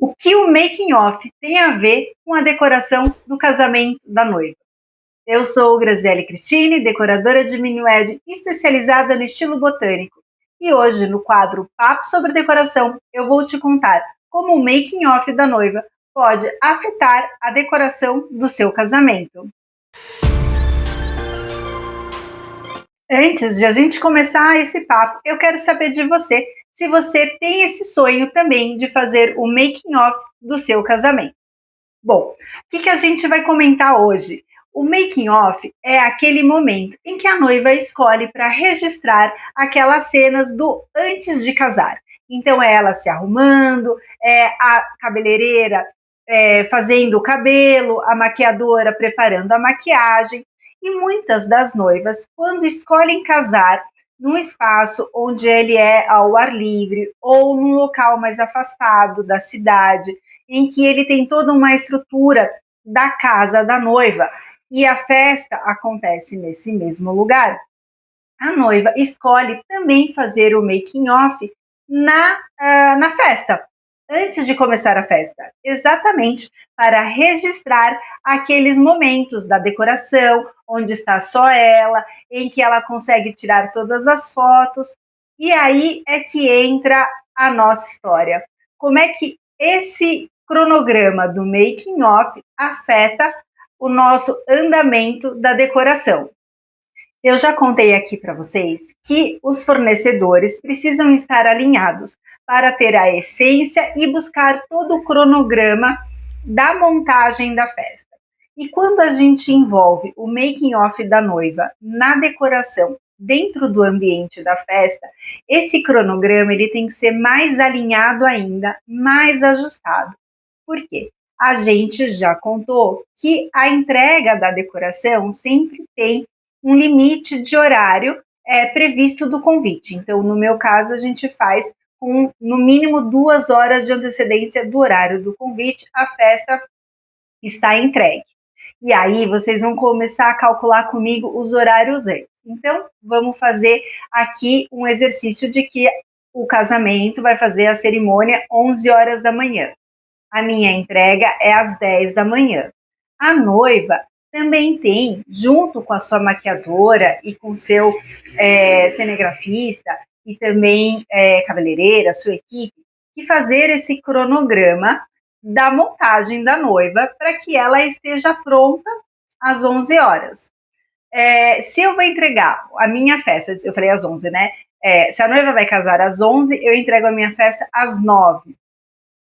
O que o making off tem a ver com a decoração do casamento da noiva? Eu sou Graziele Cristine, decoradora de mini wedding especializada no estilo botânico. E hoje, no quadro Papo sobre Decoração, eu vou te contar como o making off da noiva pode afetar a decoração do seu casamento. Antes de a gente começar esse papo, eu quero saber de você se você tem esse sonho também de fazer o making off do seu casamento. Bom, o que a gente vai comentar hoje? O making off é aquele momento em que a noiva escolhe para registrar aquelas cenas do antes de casar. Então é ela se arrumando, é a cabeleireira fazendo o cabelo, a maquiadora preparando a maquiagem. E muitas das noivas, quando escolhem casar num espaço onde ele é ao ar livre ou num local mais afastado da cidade, em que ele tem toda uma estrutura da casa da noiva e a festa acontece nesse mesmo lugar, a noiva escolhe também fazer o making off na festa, antes de começar a festa, exatamente para registrar aqueles momentos da decoração, onde está só ela, em que ela consegue tirar todas as fotos, e aí é que entra a nossa história. Como é que esse cronograma do making off afeta o nosso andamento da decoração? Eu já contei aqui para vocês que os fornecedores precisam estar alinhados para ter a essência e buscar todo o cronograma da montagem da festa. E quando a gente envolve o making off da noiva na decoração dentro do ambiente da festa, esse cronograma ele tem que ser mais alinhado ainda, mais ajustado. Por quê? A gente já contou que a entrega da decoração sempre tem um limite de horário previsto do convite. Então, no meu caso, a gente faz com no mínimo 2 horas de antecedência do horário do convite, a festa está entregue. E aí, vocês vão começar a calcular comigo os horários antes. Então, vamos fazer aqui um exercício de que o casamento vai fazer a cerimônia 11 horas da manhã. A minha entrega é às 10 da manhã. A noiva também tem, junto com a sua maquiadora e com o seu cinegrafista e também cabeleireira, sua equipe, que fazer esse cronograma da montagem da noiva para que ela esteja pronta às 11 horas. Se eu vou entregar a minha festa, eu falei às 11, né? Se a noiva vai casar às 11, eu entrego a minha festa às 9.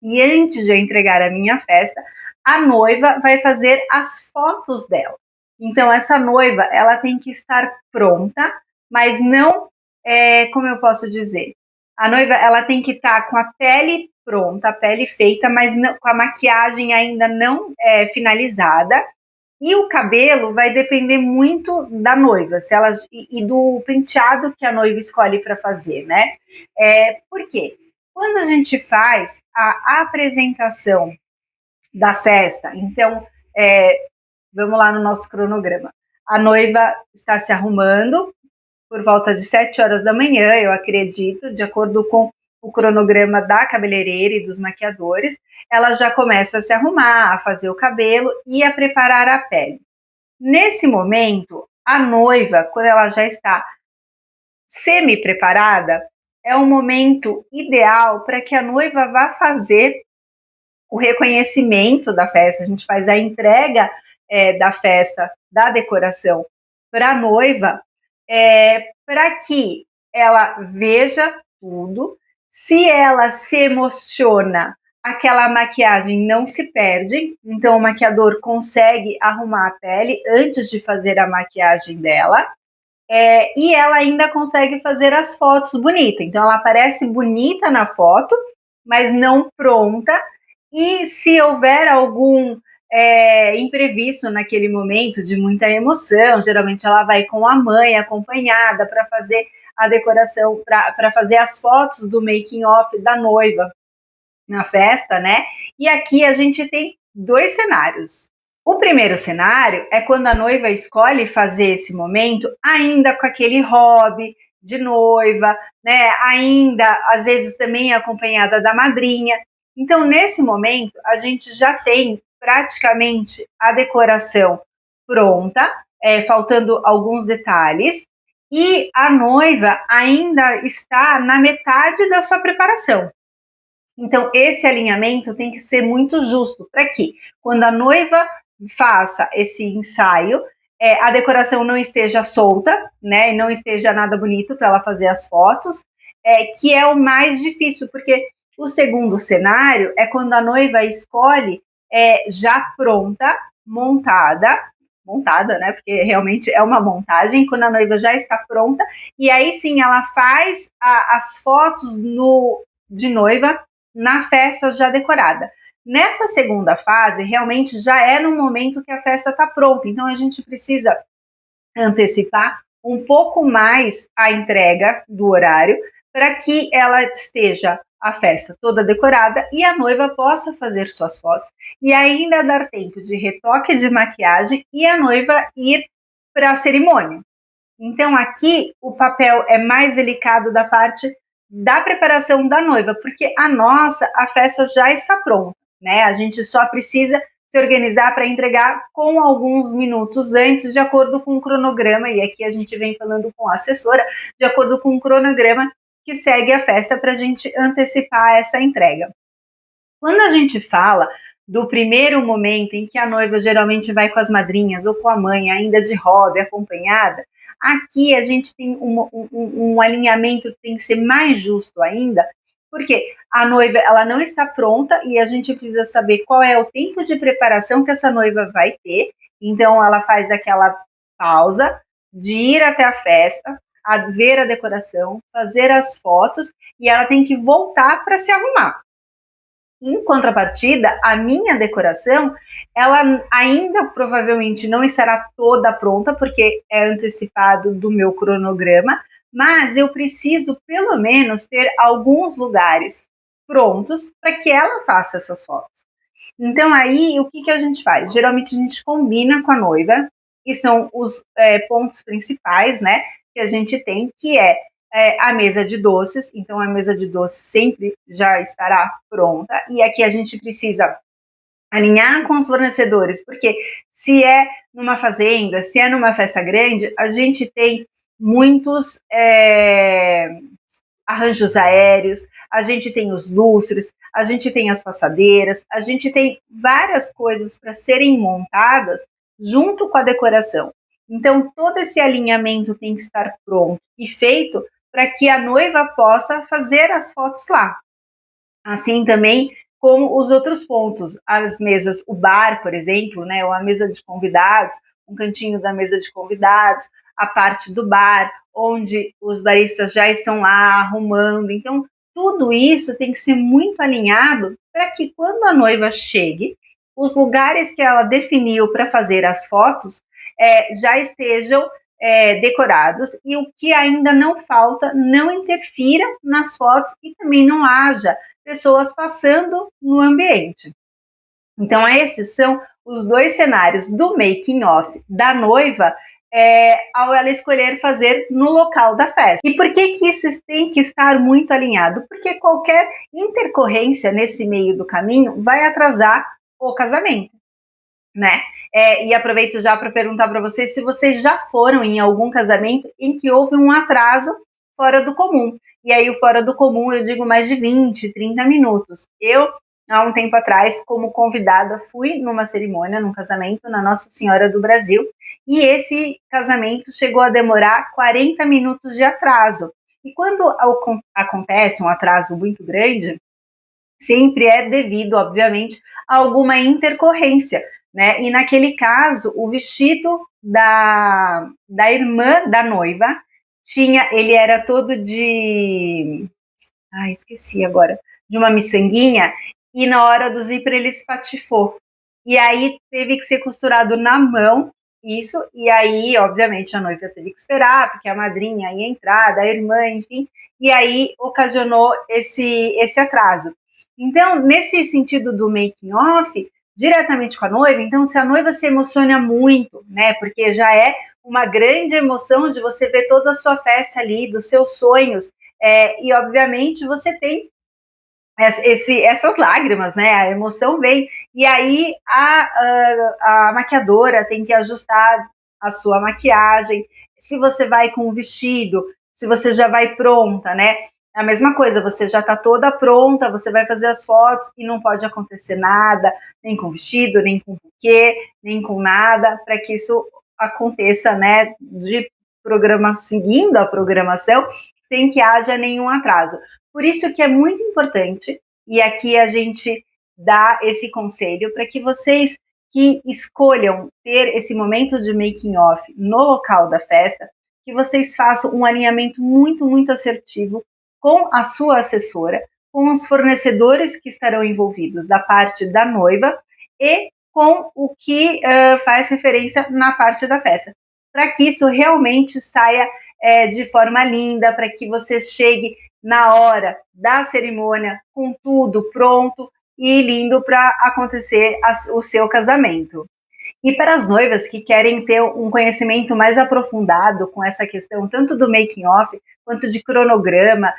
E antes de eu entregar a minha festa, a noiva vai fazer as fotos dela. Então, essa noiva, ela tem que estar pronta, mas não, como eu posso dizer? A noiva, ela tem que estar com a pele pronta, a pele feita, mas não, com a maquiagem ainda não finalizada. E o cabelo vai depender muito da noiva, se ela, e do penteado que a noiva escolhe para fazer, né? Por quê? Quando a gente faz a apresentação da festa, então, vamos lá no nosso cronograma. A noiva está se arrumando por volta de 7 horas da manhã, eu acredito, de acordo com o cronograma da cabeleireira e dos maquiadores, ela já começa a se arrumar, a fazer o cabelo e a preparar a pele. Nesse momento, a noiva, quando ela já está semi-preparada, é um momento ideal para que a noiva vá fazer o reconhecimento da festa. A gente faz a entrega da festa, da decoração para a noiva, para que ela veja tudo. Se ela se emociona, aquela maquiagem não se perde, então o maquiador consegue arrumar a pele antes de fazer a maquiagem dela. E ela ainda consegue fazer as fotos bonitas. Então, ela aparece bonita na foto, mas não pronta. E se houver algum imprevisto naquele momento de muita emoção, geralmente ela vai com a mãe acompanhada para fazer a decoração, para fazer as fotos do making off da noiva na festa, né? E aqui a gente tem 2 cenários. O primeiro cenário é quando a noiva escolhe fazer esse momento ainda com aquele hobby de noiva, né? Ainda, às vezes, também acompanhada da madrinha. Então, nesse momento, a gente já tem praticamente a decoração pronta, faltando alguns detalhes, e a noiva ainda está na metade da sua preparação. Então, esse alinhamento tem que ser muito justo, para que, quando a noiva faça esse ensaio, a decoração não esteja solta, né, e não esteja nada bonito para ela fazer as fotos, que é o mais difícil, porque o segundo cenário é quando a noiva escolhe já pronta, montada, né, porque realmente é uma montagem, quando a noiva já está pronta, e aí sim ela faz as fotos de noiva na festa já decorada. Nessa segunda fase, realmente já é no momento que a festa está pronta, então a gente precisa antecipar um pouco mais a entrega do horário para que ela esteja a festa toda decorada e a noiva possa fazer suas fotos e ainda dar tempo de retoque de maquiagem e a noiva ir para a cerimônia. Então aqui o papel é mais delicado da parte da preparação da noiva, porque a festa já está pronta, né? A gente só precisa se organizar para entregar com alguns minutos antes, de acordo com o cronograma, e aqui a gente vem falando com a assessora, de acordo com o cronograma que segue a festa para a gente antecipar essa entrega. Quando a gente fala do primeiro momento em que a noiva geralmente vai com as madrinhas ou com a mãe, ainda de hobby, acompanhada, aqui a gente tem um alinhamento que tem que ser mais justo ainda, porque a noiva ela não está pronta e a gente precisa saber qual é o tempo de preparação que essa noiva vai ter. Então ela faz aquela pausa de ir até a festa, a ver a decoração, fazer as fotos e ela tem que voltar para se arrumar. Em contrapartida, a minha decoração, ela ainda provavelmente não estará toda pronta, porque é antecipado do meu cronograma, mas eu preciso pelo menos ter alguns lugares prontos para que ela faça essas fotos. Então aí, o que a gente faz? Geralmente a gente combina com a noiva, que são os pontos principais, né, que a gente tem, que a mesa de doces. Então a mesa de doces sempre já estará pronta, e aqui a gente precisa alinhar com os fornecedores, porque se é numa fazenda, se é numa festa grande, a gente tem muitos arranjos aéreos, a gente tem os lustres, a gente tem as passadeiras, a gente tem várias coisas para serem montadas junto com a decoração. Então, todo esse alinhamento tem que estar pronto e feito para que a noiva possa fazer as fotos lá. Assim também como os outros pontos, as mesas, o bar, por exemplo, né, ou a mesa de convidados, um cantinho da mesa de convidados, a parte do bar, onde os baristas já estão lá arrumando. Então, tudo isso tem que ser muito alinhado para que quando a noiva chegue, os lugares que ela definiu para fazer as fotos já estejam decorados, e o que ainda não falta não interfira nas fotos e também não haja pessoas passando no ambiente. Então, esses são os dois cenários do making off da noiva ao ela escolher fazer no local da festa. E por que isso tem que estar muito alinhado? Porque qualquer intercorrência nesse meio do caminho vai atrasar o casamento, né? E aproveito já para perguntar para vocês se vocês já foram em algum casamento em que houve um atraso fora do comum. E aí o fora do comum eu digo mais de 20, 30 minutos. Eu, há um tempo atrás, como convidada, fui numa cerimônia, num casamento na Nossa Senhora do Brasil, e esse casamento chegou a demorar 40 minutos de atraso. E quando acontece um atraso muito grande, sempre é devido, obviamente, a alguma intercorrência, né? E naquele caso, o vestido da irmã da noiva ele era todo de, esqueci agora, de uma miçanguinha, e na hora do zíper ele espatifou. E aí teve que ser costurado na mão, isso, e aí, obviamente, a noiva teve que esperar, porque a madrinha ia entrar, a irmã, enfim, e aí ocasionou esse atraso. Então, nesse sentido do making off, diretamente com a noiva, então se a noiva se emociona muito, né, porque já é uma grande emoção de você ver toda a sua festa ali, dos seus sonhos, e obviamente você tem essas lágrimas, né? A emoção vem. E aí a maquiadora tem que ajustar a sua maquiagem. Se você vai com um vestido, se você já vai pronta, né? A mesma coisa, você já está toda pronta, você vai fazer as fotos e não pode acontecer nada, nem com vestido, nem com buquê, nem com nada, para que isso aconteça, né? De programa seguindo a programação, sem que haja nenhum atraso. Por isso que é muito importante, e aqui a gente dá esse conselho para que vocês que escolham ter esse momento de making off no local da festa, que vocês façam um alinhamento muito, muito assertivo com a sua assessora, com os fornecedores que estarão envolvidos da parte da noiva e com o que faz referência na parte da festa, para que isso realmente saia de forma linda, para que você chegue na hora da cerimônia com tudo pronto e lindo para acontecer o seu casamento. E para as noivas que querem ter um conhecimento mais aprofundado com essa questão, tanto do making off quanto de cronograma,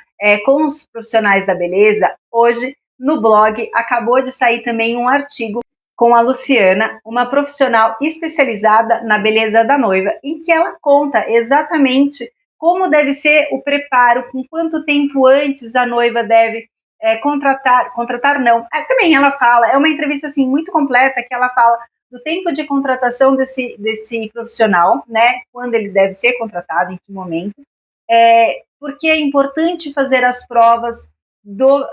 com os profissionais da beleza, hoje no blog acabou de sair também um artigo com a Luciana, uma profissional especializada na beleza da noiva, em que ela conta exatamente como deve ser o preparo, com quanto tempo antes a noiva deve contratar não. Também ela fala, é uma entrevista assim muito completa que ela fala do tempo de contratação desse profissional, né? Quando ele deve ser contratado, em que momento. Porque é importante fazer as provas do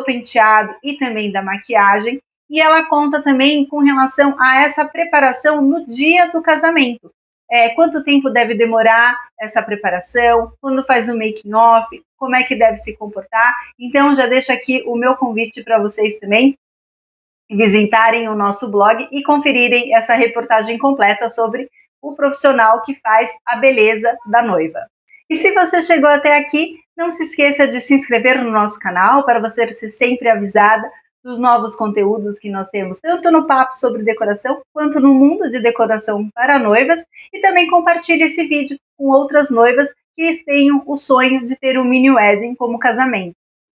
penteado e também da maquiagem. E ela conta também com relação a essa preparação no dia do casamento. Quanto tempo deve demorar essa preparação, quando faz o making off, como é que deve se comportar. Então, já deixo aqui o meu convite para vocês também visitarem o nosso blog e conferirem essa reportagem completa sobre o profissional que faz a beleza da noiva. E se você chegou até aqui, não se esqueça de se inscrever no nosso canal para você ser sempre avisada dos novos conteúdos que nós temos, tanto no Papo sobre Decoração, quanto no Mundo de Decoração para Noivas, e também compartilhe esse vídeo com outras noivas que tenham o sonho de ter um mini wedding como casamento.